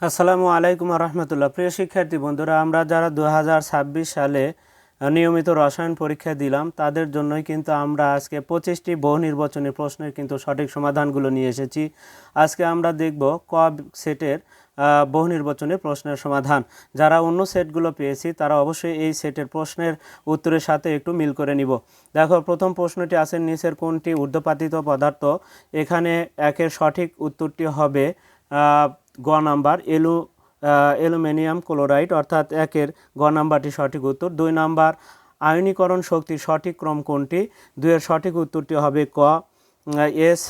আসসালামু আলাইকুম রহমতুল্লাহ। প্রিয় শিক্ষার্থী বন্ধুরা, আমরা যারা 2026 সালে নিয়মিত রসায়ন পরীক্ষা দিলাম তাদের জন্যই কিন্তু আমরা আজকে 25টি বহু নির্বাচনী প্রশ্নের কিন্তু সঠিক সমাধানগুলো নিয়ে এসেছি। আজকে আমরা দেখব ক সেটের বহু নির্বাচনী প্রশ্নের সমাধান। যারা অন্য সেটগুলো পেয়েছি তারা অবশ্যই এই সেটের প্রশ্নের উত্তরের সাথে একটু মিল করে নিব। দেখো, প্রথম প্রশ্নটি আছে, নিচের কোনটি ঊর্ধ্বপাতিত পদার্থ? এখানে একের সঠিক উত্তরটি হবে গ নাম্বার অ্যালুমিনিয়াম ক্লোরাইড, অর্থাৎ একের গ নাম্বারটি সঠিক উত্তর। 2 নাম্বার, আয়নীকরণ শক্তির সঠিক ক্রম কোনটি? 2-এর সঠিক উত্তরটি হবে ক এস,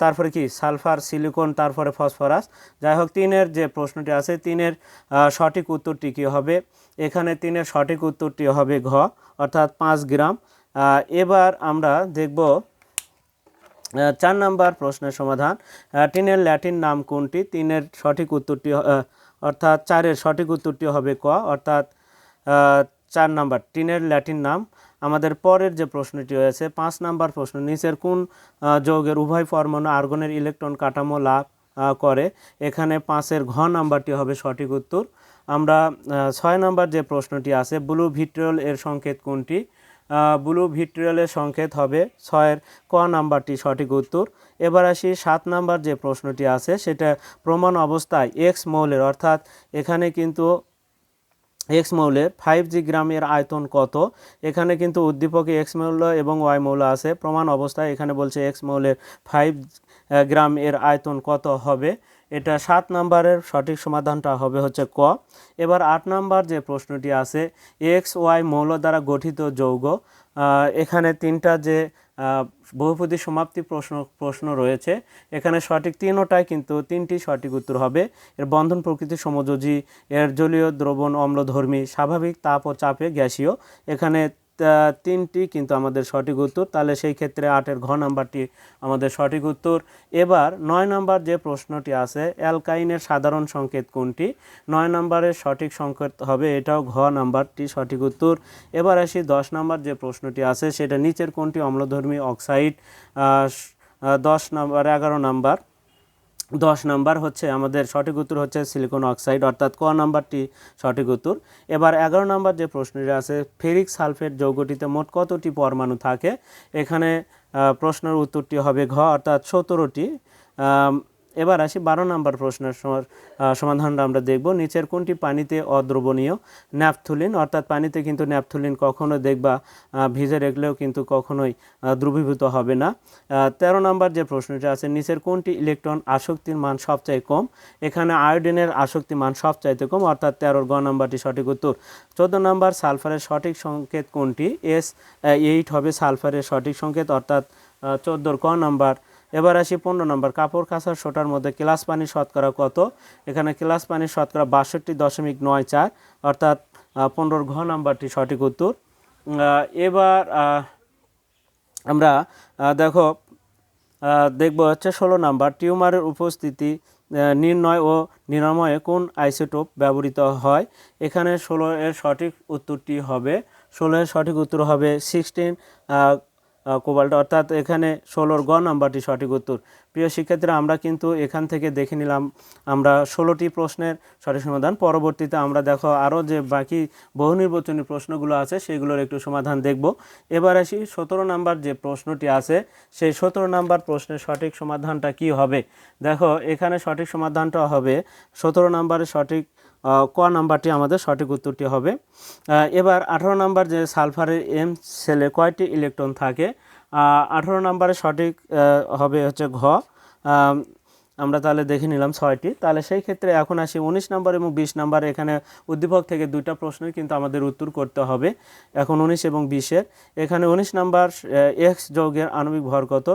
তারপরে কি সালফার, সিলিকন, তারপরে ফসফরাস। যাই হোক, 3-এর যে প্রশ্নটি আছে 3-এর সঠিক উত্তরটি কী হবে? এখানে 3-এর সঠিক উত্তরটি হবে ঘ, অর্থাৎ 5 গ্রাম। এবার আমরা দেখব 4 নাম্বার প্রশ্নের সমাধান। টিনের ল্যাটিন নাম কোনটি? 3-এর সঠিক উত্তরটি অর্থাৎ 4-এর সঠিক উত্তরটি হবে ক, অর্থাৎ 4 নাম্বার টিনের ল্যাটিন নাম। আমাদের পরের যে প্রশ্নটি রয়েছে 5 নাম্বার প্রশ্ন, নিচের কোন যৌগের উভয় পরমাণু আর্গনের ইলেকট্রন কাঠামো লাভ করে? এখানে 5-এর ঘ নাম্বারটি হবে সঠিক উত্তর। আমরা 6 নাম্বার যে প্রশ্নটি আছে, ব্লু ভিট্রিয়ল এর সংকেত কোনটি? ব্লু ভিট্রিয়লের সংকেত হবে 6-এর ক নাম্বারটি সঠিক উত্তর। এবার আসি 7 নাম্বার যে প্রশ্নটি আছে, সেটা প্রমাণ অবস্থায় এক্স মৌলের, অর্থাৎ এখানে কিন্তু এক্স মৌলের 5G গ্রামের আয়তন কত? এখানে কিন্তু উদ্দীপকে এক্স মৌল এবং ওয়াই মৌল আছে। প্রমাণ অবস্থায় এখানে বলছে এক্স মৌলের 5 গ্রাম এর আয়তন কত হবে? এটা 7 নাম্বারের সঠিক সমাধানটা হবে হচ্ছে ক। এবার 8 নাম্বার যে প্রশ্নটি আছে, এক্স ওয়াই মৌল দ্বারা গঠিত যৌগ, এখানে 3টা যে বহুপদী সমাপ্তি প্রশ্ন রয়েছে, এখানে সঠিক 3টাই কিন্তু 3টি সঠিক উত্তর হবে। এর বন্ধন প্রকৃতি সমযোজী, এর জলীয় দ্রবণ অম্লধর্মী, স্বাভাবিক তাপ ও চাপে গ্যাসীয়, এখানে 3টি কিন্তু আমাদের সঠিক উত্তর। তাহলে সেই ক্ষেত্রে 8-এর ঘ নাম্বারটি আমাদের সঠিক উত্তর। এবার 9 নাম্বার যে প্রশ্নটি আছে, অ্যালকাইনের সাধারণ সংকেত কোনটি? 9 নাম্বারের সঠিক সংকেত হবে এটাও ঘ নাম্বারটি সঠিক উত্তর। এবার আসি 10 নাম্বার যে প্রশ্নটি আছে, সেটা নিচের কোনটি অম্লধর্মী অক্সাইড? 10 নাম্বার 11 নাম্বার 10 নাম্বার হচ্ছে আমাদের সঠিক উত্তর হচ্ছে সিলিকন অক্সাইড, অর্থাৎ ক নাম্বারটি সঠিক উত্তর। এবার 11 নাম্বার যে প্রশ্নটি আছে, ফেরিক সালফেট যৌগটিতে মোট কতটি পরমাণু থাকে? এখানে প্রশ্নের উত্তরটি হবে ঘ, অর্থাৎ 17টি। এবার আসি 12 নাম্বার প্রশ্নের সমাধানটা আমরা দেখব, নিচের কোনটি পানিতে অদ্রবণীয়? ন্যাপথলিন, অর্থাৎ পানিতে কিন্তু ন্যাপথলিন কখনো দেখবা ভিজে রাখলেও কিন্তু কখনোই দ্রবীভূত হবে না। 13 নাম্বার যে প্রশ্নটি আছে, নিচের কোনটি ইলেকট্রন আসক্তির মান সবচেয়ে কম? এখানে আয়োডিনের আসক্তি মান সবচাইতে কম, অর্থাৎ 13-র গ নাম্বারটি সঠিক উত্তর। 14 নাম্বার, সালফারের সঠিক সংকেত কোনটি? S8 হবে সালফারের সঠিক সংকেত, অর্থাৎ 14-র ক নাম্বার। এবার আসি 15 নম্বর, কাপড় কাচার সোটার মধ্যে ক্লাস পানির শতকরা কত? এখানে ক্লাস পানির শতকরা 62.94, অর্থাৎ 15-র ঘ নাম্বারটি সঠিক উত্তর। এবার আমরা দেখব হচ্ছে 16 নাম্বার, টিউমারের উপস্থিতি নির্ণয় ও নিরাময়ে কোন আইসোটোপ ব্যবহৃত হয়? এখানে 16-এর সঠিক উত্তরটি হবে 16-এর সঠিক উত্তর হবে 16 কোবাল্ট, অর্থাৎ এখানে 16-র গ নাম্বারটি সঠিক উত্তর। প্রিয় শিক্ষার্থীরা, আমরা কিন্তু এখান থেকে দেখে নিলাম আমরা 16টি প্রশ্নের সঠিক সমাধান। পরবর্তীতে আমরা দেখো আরও যে বাকি বহু নির্বাচনী প্রশ্নগুলো আছে সেগুলোর একটু সমাধান দেখব। এবার আসি 17 নাম্বার যে প্রশ্নটি আছে, সেই 17 নাম্বার প্রশ্নের সঠিক সমাধানটা কি হবে? দেখো, এখানে সঠিক সমাধানটা হবে 17 নাম্বারের সঠিক ক নাম্বারটি আমাদের সঠিক উত্তরটি হবে। এবার 18 নাম্বার যে সালফারের এম সেলে কয়টি ইলেকট্রন থাকে? 18 নাম্বারের সঠিক হবে হচ্ছে ঘ। আমরা তাহলে দেখে নিলাম 6টি। তাহলে সেই ক্ষেত্রে এখন আসি 19 নাম্বার এবং 20 নাম্বার, এখানে উদ্দীপক থেকে 2টা প্রশ্নই কিন্তু আমাদের উত্তর করতে হবে এখন 19 এবং 20-এর। এখানে 19 নাম্বার, এক্স যৌগের আণবিক ভর কত?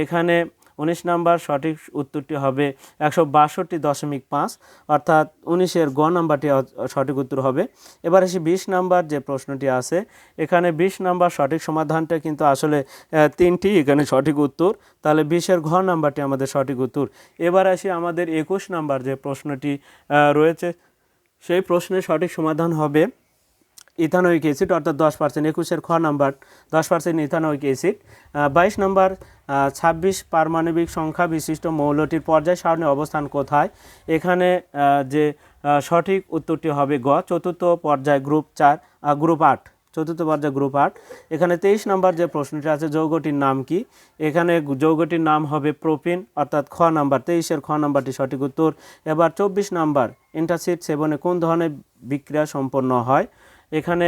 এখানে 19 নাম্বার সঠিক উত্তরটি হবে 162.5, অর্থাৎ 19-এর গ নাম্বারটি সঠিক উত্তর হবে। এবার আসি 20 নাম্বার যে প্রশ্নটি আছে, এখানে 20 নাম্বার সঠিক সমাধানটা কিন্তু আসলে 3টি এখানে সঠিক উত্তর, তাহলে 20-এর ঘ নাম্বারটি আমাদের সঠিক উত্তর। এবার আসি আমাদের 21 নাম্বার যে প্রশ্নটি রয়েছে, সেই প্রশ্নের সঠিক সমাধান হবে ইথানোয়িক অ্যাসিড অর্থাৎ 10%, 21-এর খ নাম্বার 10% ইথানোয়িক অ্যাসিড। 22 নম্বর 26 পারমাণবিক সংখ্যা বিশিষ্ট মৌলটির পর্যায় সারণী অবস্থান কোথায়? এখানে যে সঠিক উত্তরটি হবে গ, চতুর্থ পর্যায় গ্রুপ 4 গ্রুপ 8, চতুর্থ পর্যায় গ্রুপ 8। এখানে 23 নম্বর যে প্রশ্নটি আছে যৌগটির নাম কি? এখানে যৌগটির নাম হবে প্রোপিন অর্থাৎ খ নাম্বার 23-এর খ নাম্বারটি সঠিক উত্তর। এবার 24 নাম্বার অ্যান্টাসিড সেবনে কোন ধরনের বিক্রিয়া সম্পন্ন হয়? এখানে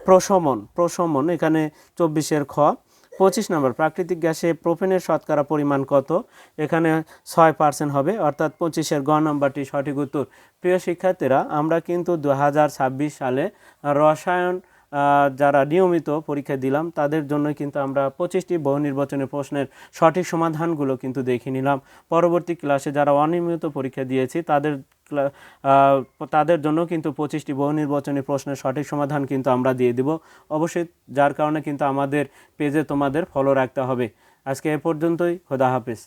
প্রশমন এখানে 24-এর খ। 25 নম্বর প্রাকৃতিক গ্যাসে প্রোপেনের শতকরা পরিমাণ কত? এখানে 6% হবে অর্থাৎ 25-এর গ নম্বরটি সঠিক উত্তর। প্রিয় শিক্ষার্থীরা, আমরা কিন্তু 2026 সালে রসায়ন যারা নিয়মিত পরীক্ষা দিলাম তাদের জন্য কিন্তু আমরা 25টি বহু নির্বাচনী প্রশ্নের সঠিক সমাধানগুলো কিন্তু দেখে নিলাম। পরবর্তী ক্লাসে যারা অনিয়মিত পরীক্ষা দিয়েছি তাদের জন্য কিন্তু 25টি বহু নির্বাচনী প্রশ্নের সঠিক সমাধান কিন্তু আমরা দিয়ে দিব অবশ্যই, যার কারণে কিন্তু আমাদের পেজে তোমাদের ফলো রাখতে হবে। আজকে এ পর্যন্তই, খোদা হাফেজ।